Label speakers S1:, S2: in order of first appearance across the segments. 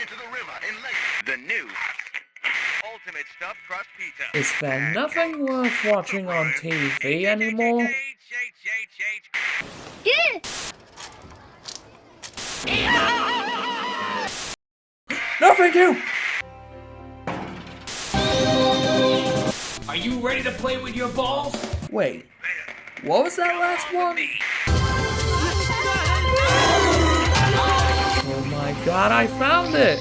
S1: into the river in Lake. The new ultimate stuffed crust pizza.
S2: Is there nothing worth watching on TV anymore? No, thank you!
S3: Are you ready to play with your balls?
S2: Wait, what was that last one? Oh my god, I found it!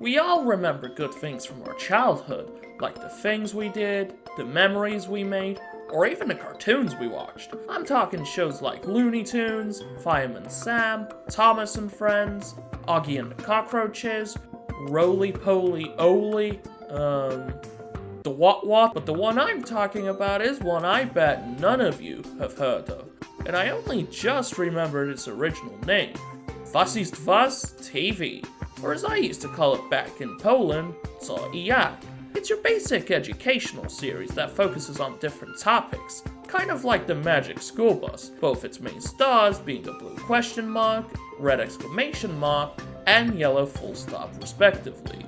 S2: We all remember good things from our childhood, like the things we did, the memories we made, or even the cartoons we watched. I'm talking shows like Looney Tunes, Fireman Sam, Thomas and Friends, Augie and the Cockroaches, Roly Poly Oly, the What, but the one I'm talking about is one I bet none of you have heard of, and I only just remembered its original name, Was ist was TV, or as I used to call it back in Poland, Co I Jak. It's your basic educational series that focuses on different topics, kind of like the Magic School Bus, both its main stars being a blue question mark, red exclamation mark, and yellow full stop respectively.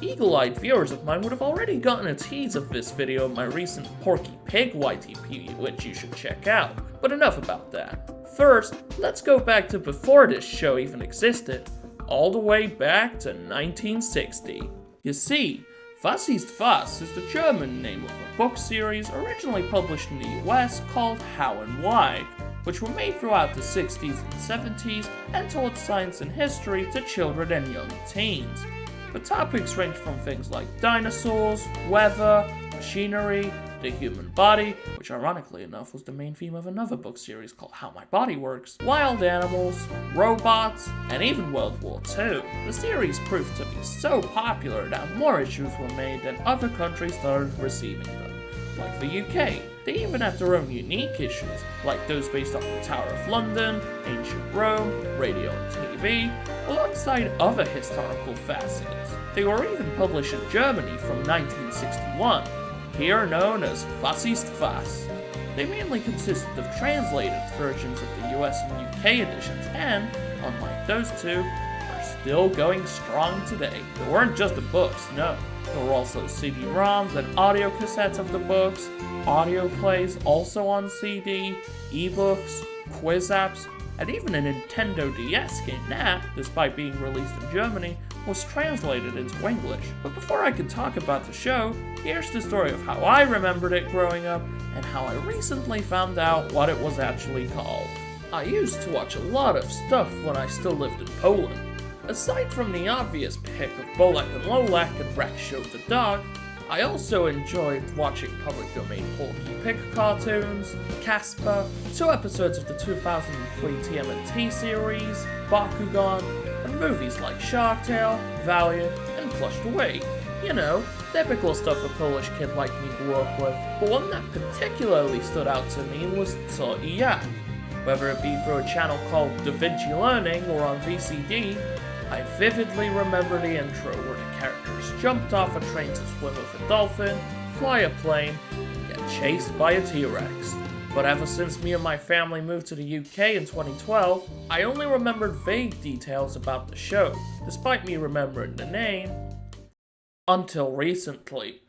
S2: Eagle-eyed viewers of mine would have already gotten a tease of this video in my recent Porky Pig YTP, which you should check out, but enough about that. First, let's go back to before this show even existed, all the way back to 1960. You see, Was ist was is the German name of a book series originally published in the US called How and Why, which were made throughout the 60s and 70s and taught science and history to children and young teens. The topics range from things like dinosaurs, weather, machinery, the human body, which ironically enough was the main theme of another book series called How My Body Works, wild animals, robots, and even World War II. The series proved to be so popular that more issues were made and other countries started receiving them, like the UK. They even had their own unique issues, like those based off the Tower of London, ancient Rome, radio and TV, alongside other historical facets. They were even published in Germany from 1961, here known as Was ist was. They mainly consisted of translated versions of the US and UK editions and, unlike those two, are still going strong today. They weren't just the books, no. There were also CD-ROMs and audio cassettes of the books, audio plays also on CD, ebooks, quiz apps, and even a Nintendo DS game that, despite being released in Germany, was translated into English. But before I can talk about the show, here's the story of how I remembered it growing up and how I recently found out what it was actually called. I used to watch a lot of stuff when I still lived in Poland. Aside from the obvious pick of Bolek and Lolek and Rex Showed the Dog, I also enjoyed watching public domain Porky Pig cartoons, Casper, 2 episodes of the 2003 TMNT series, Bakugan, and movies like Shark Tale, Valiant, and Flushed Away. You know, typical stuff a Polish kid like me grew up with, but one that particularly stood out to me was Co I Jak. Whether it be through a channel called Da Vinci Learning or on VCD, I vividly remember the intro where the characters jumped off a train to swim with a dolphin, fly a plane, and get chased by a T-Rex. But ever since me and my family moved to the UK in 2012, I only remembered vague details about the show, despite me remembering the name, until recently.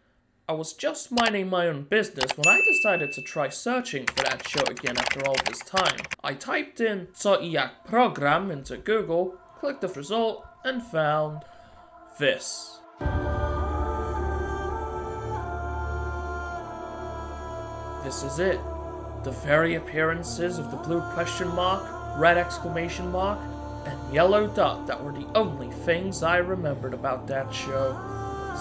S2: I was just minding my own business when I decided to try searching for that show again after all this time. I typed in Co I Jak program into Google, clicked the result, and found this. This is it. The very appearances of the blue question mark, red exclamation mark, and yellow dot that were the only things I remembered about that show.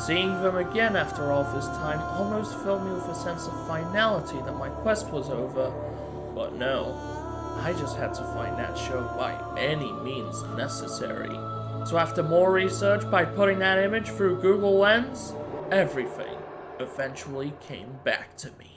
S2: Seeing them again after all this time almost filled me with a sense of finality that my quest was over. But no, I just had to find that show by any means necessary. So after more research by putting that image through Google Lens, everything eventually came back to me.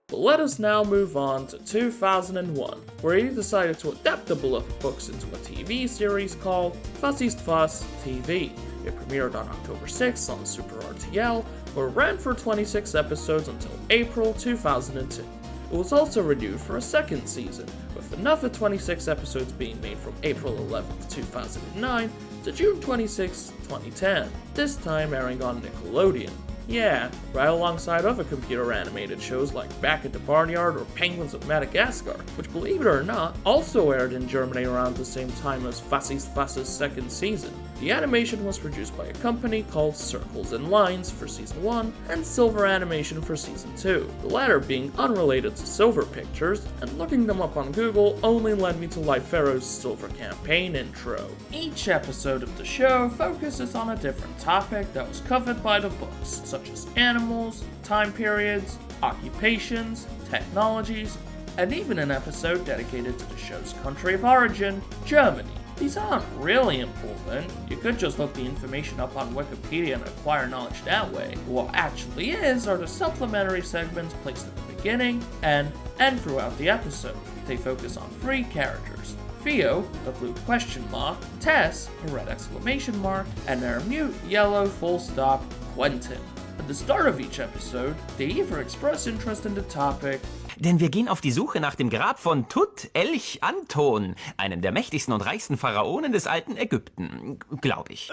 S2: But let us now move on to 2001, where he decided to adapt the beloved books into a TV series called Was ist was TV. It premiered on October 6th on Super RTL, where it ran for 26 episodes until April 2002. It was also renewed for a second season, with another 26 episodes being made from April 11th, 2009 to June 26, 2010, this time airing on Nickelodeon. Yeah, right alongside other computer animated shows like Back at the Barnyard or Penguins of Madagascar, which, believe it or not, also aired in Germany around the same time as Fass's second season. The animation was produced by a company called Circles and Lines for Season 1 and Silver Animation for Season 2, the latter being unrelated to Silver Pictures, and looking them up on Google only led me to Life Pharaoh's Silver Campaign intro. Each episode of the show focuses on a different topic that was covered by the books, such as animals, time periods, occupations, technologies, and even an episode dedicated to the show's country of origin, Germany. These aren't really important. You could just look the information up on Wikipedia and acquire knowledge that way. What actually is are the supplementary segments placed at the beginning, end, and throughout the episode. They focus on 3 characters: Theo, a blue question mark, Tess, a red exclamation mark, and their mute yellow full stop, Quentin. At the start of each episode, they either express interest in the topic,
S4: Denn wir gehen auf die Suche nach dem Grab von Tut-Elch-Anton, einem der mächtigsten und reichsten Pharaonen des alten Ägypten, glaube ich.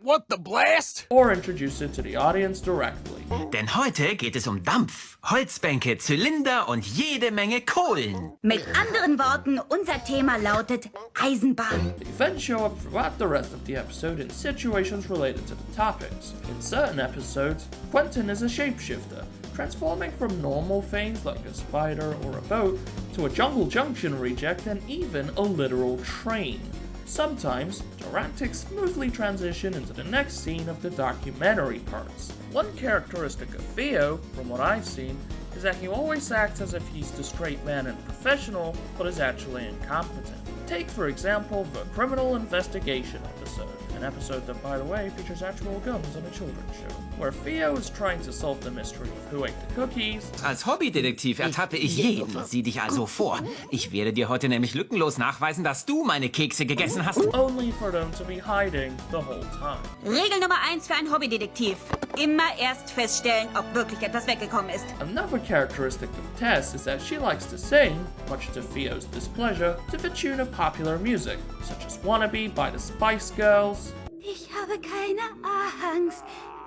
S3: What the blast?
S2: or introduce it to the audience directly.
S4: Denn heute geht es um Dampf, Holzbänke, Zylinder und jede Menge Kohlen.
S5: Mit anderen Worten, unser Thema lautet Eisenbahn.
S2: The events show up throughout the rest of the episode in situations related to the topics. In certain episodes, Quentin is a shapeshifter, transforming from normal things like a spider or a boat to a Jungle Junction reject and even a literal train. Sometimes, their antics smoothly transition into the next scene of the documentary parts. One characteristic of Theo, from what I've seen, is that he always acts as if he's the straight man and professional, but is actually incompetent. Take, for example, the Criminal Investigation episode, an episode that, by the way, features actual guns on a children's show, where Theo is trying to solve the mystery of who ate the cookies.
S4: Als Hobbydetektiv ertappe ich jeden. Sieh dich also vor. Ich werde dir heute nämlich lückenlos nachweisen, dass du meine Kekse gegessen hast.
S2: Only for them to be hiding the whole time.
S5: Regel Nummer 1 für einen Hobbydetektiv. Immer erst feststellen, ob wirklich etwas weggekommen ist.
S2: Another characteristic of Tess is that she likes to sing, much to Theo's displeasure, to the tune of popular music, such as Wannabe by the Spice Girls.
S5: Ich habe keine Angst,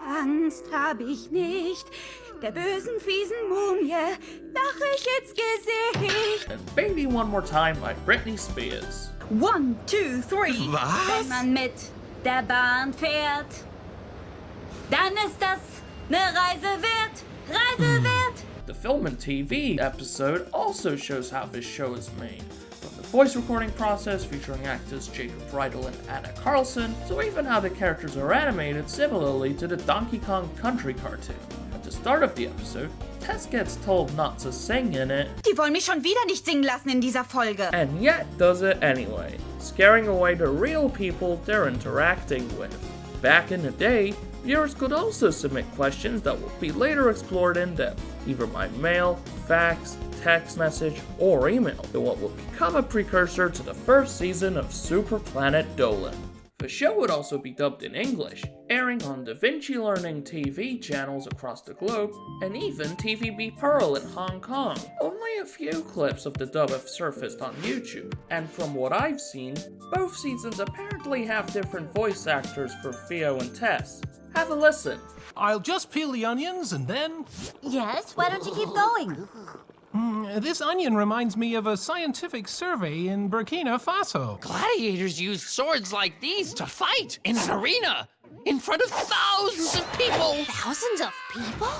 S5: Angst habe ich nicht. Der bösen, fiesen Mumie lach ich ins Gesicht.
S2: And Baby One More Time by Britney Spears.
S5: 1, 2, 3.
S4: Was?
S5: Wenn man mit der Bahn fährt, dann ist das eine Reise wert, Reise wert.
S2: The film and TV episode also shows how this show is made. From the voice recording process featuring actors Jacob Breidel and Anna Carlson, to even how the characters are animated similarly to the Donkey Kong Country cartoon. At the start of the episode, Tess gets told not to sing in it,
S5: Die wollen mich schon wieder nicht singen lassen in dieser Folge.
S2: and yet does it anyway, scaring away the real people they're interacting with. Back in the day, viewers could also submit questions that will be later explored in depth, either by mail, fax, text message, or email, in what would become a precursor to the first season of Super Planet Dolan. The show would also be dubbed in English, airing on DaVinci Learning TV channels across the globe, and even TVB Pearl in Hong Kong. Only a few clips of the dub have surfaced on YouTube, and from what I've seen, both seasons apparently have different voice actors for Theo and Tess. Have a listen.
S6: I'll just peel the onions and then...
S5: Yes, why don't you keep going?
S6: This onion reminds me of a scientific survey in Burkina Faso.
S3: Gladiators use swords like these to fight in an arena in front of thousands of people.
S7: Thousands of people?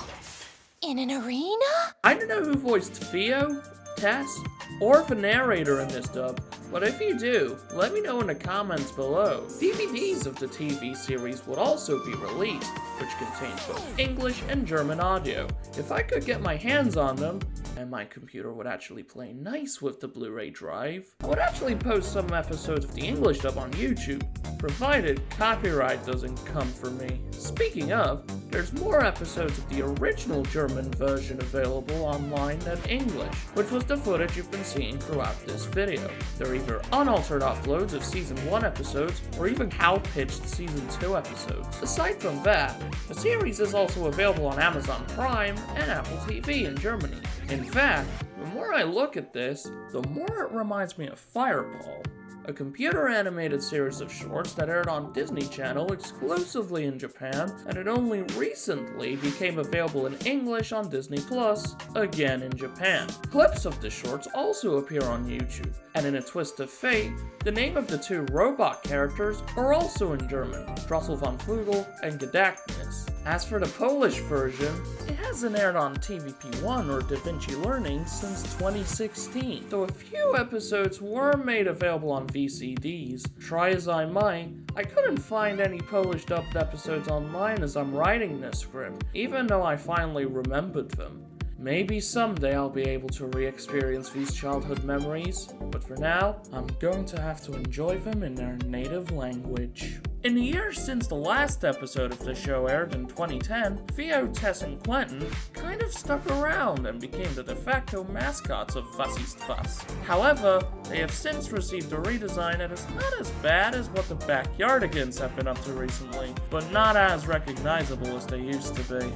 S7: In an arena?
S2: I don't know who voiced Theo, Tess, or the narrator in this dub, but if you do, let me know in the comments below. DVDs of the TV series would also be released, which contains both English and German audio. If I could get my hands on them, and my computer would actually play nice with the Blu-ray drive, I would actually post some episodes of the English dub on YouTube, provided copyright doesn't come for me. Speaking of, There's more episodes of the original German version available online than English, which was the footage you've been seeing throughout this video. They're either unaltered uploads of Season 1 episodes, or even cow-pitched Season 2 episodes. Aside from that, the series is also available on Amazon Prime and Apple TV in Germany. In fact, the more I look at this, the more it reminds me of Fireball, a computer-animated series of shorts that aired on Disney Channel exclusively in Japan, and it only recently became available in English on Disney Plus, again in Japan. Clips of the shorts also appear on YouTube, and in a twist of fate, the name of the two robot characters are also in German, Drossel von Flügel and Gedächtnis. As for the Polish version, it hasn't aired on TVP1 or DaVinci Learning since 2016, though a few episodes were made available on VCDs. Try as I might, I couldn't find any Polish dubbed episodes online as I'm writing this script, even though I finally remembered them. Maybe someday I'll be able to re-experience these childhood memories, but for now, I'm going to have to enjoy them in their native language. In the years since the last episode of the show aired in 2010, Theo, Tess, and Quentin kind of stuck around and became the de facto mascots of Was ist was. However, they have since received a redesign that is not as bad as what the Backyardigans have been up to recently, but not as recognizable as they used to be.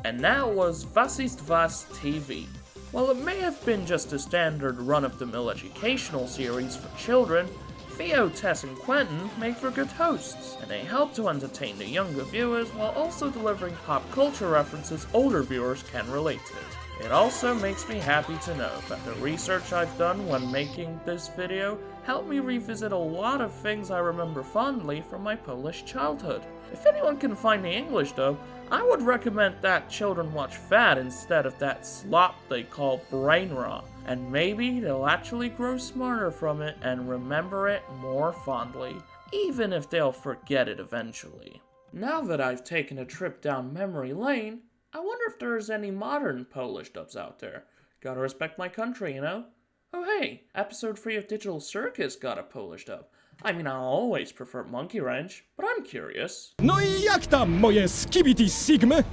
S2: And that was Was ist was TV. While it may have been just a standard run-of-the-mill educational series for children, Theo, Tess, and Quentin make for good hosts, and they help to entertain the younger viewers while also delivering pop culture references older viewers can relate to. It also makes me happy to know that the research I've done when making this video helped me revisit a lot of things I remember fondly from my Polish childhood. If anyone can find the English dub, I would recommend that children watch that instead of that slop they call brain rot, and maybe they'll actually grow smarter from it and remember it more fondly, even if they'll forget it eventually. Now that I've taken a trip down memory lane, I wonder if there's any modern Polish dubs out there. Gotta respect my country, you know? Oh hey, episode 3 of Digital Circus got a Polish dub. I mean, I'll always prefer Monkey Wrench, but I'm curious.
S8: No I jak tam moje skibidi sigmy?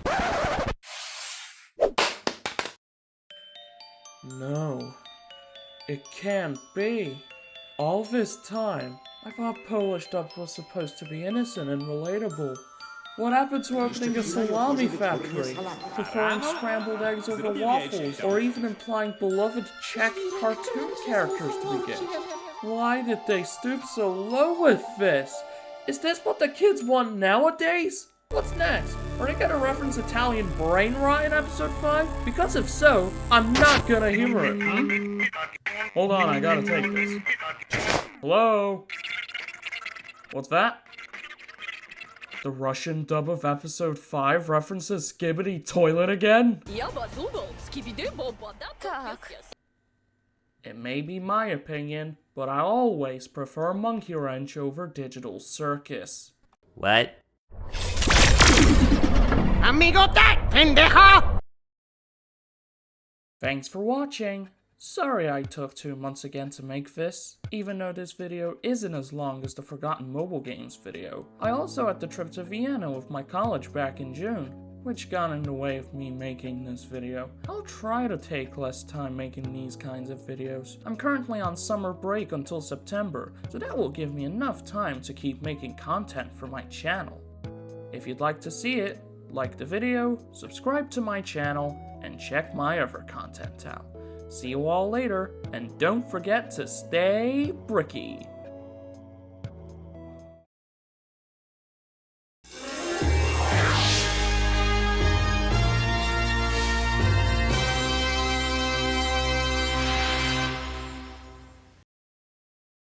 S2: No, it can't be. All this time, I thought Polish dub was supposed to be innocent and relatable. What happened to opening a salami factory, preferring scrambled eggs over waffles, or even implying beloved Czech cartoon characters to begin? Why did they stoop so low with this? Is this what the kids want nowadays? What's next? Are they gonna reference Italian brain rot in episode 5? Because if so, I'm not gonna humor it. Hold on, I gotta take this. Hello? What's that? The Russian dub of episode 5 references Skibbity Toilet again? It may be my opinion, but I always prefer Monkey Wrench over Digital Circus.
S4: What?
S3: Amigote, pendejo!
S2: Thanks for watching. Sorry I took 2 months again to make this, even though this video isn't as long as the Forgotten Mobile Games video. I also had the trip to Vienna with my college back in June, which got in the way of me making this video. I'll try to take less time making these kinds of videos. I'm currently on summer break until September, so that will give me enough time to keep making content for my channel. If you'd like to see it, like the video, subscribe to my channel, and check my other content out. See you all later, and don't forget to stay bricky.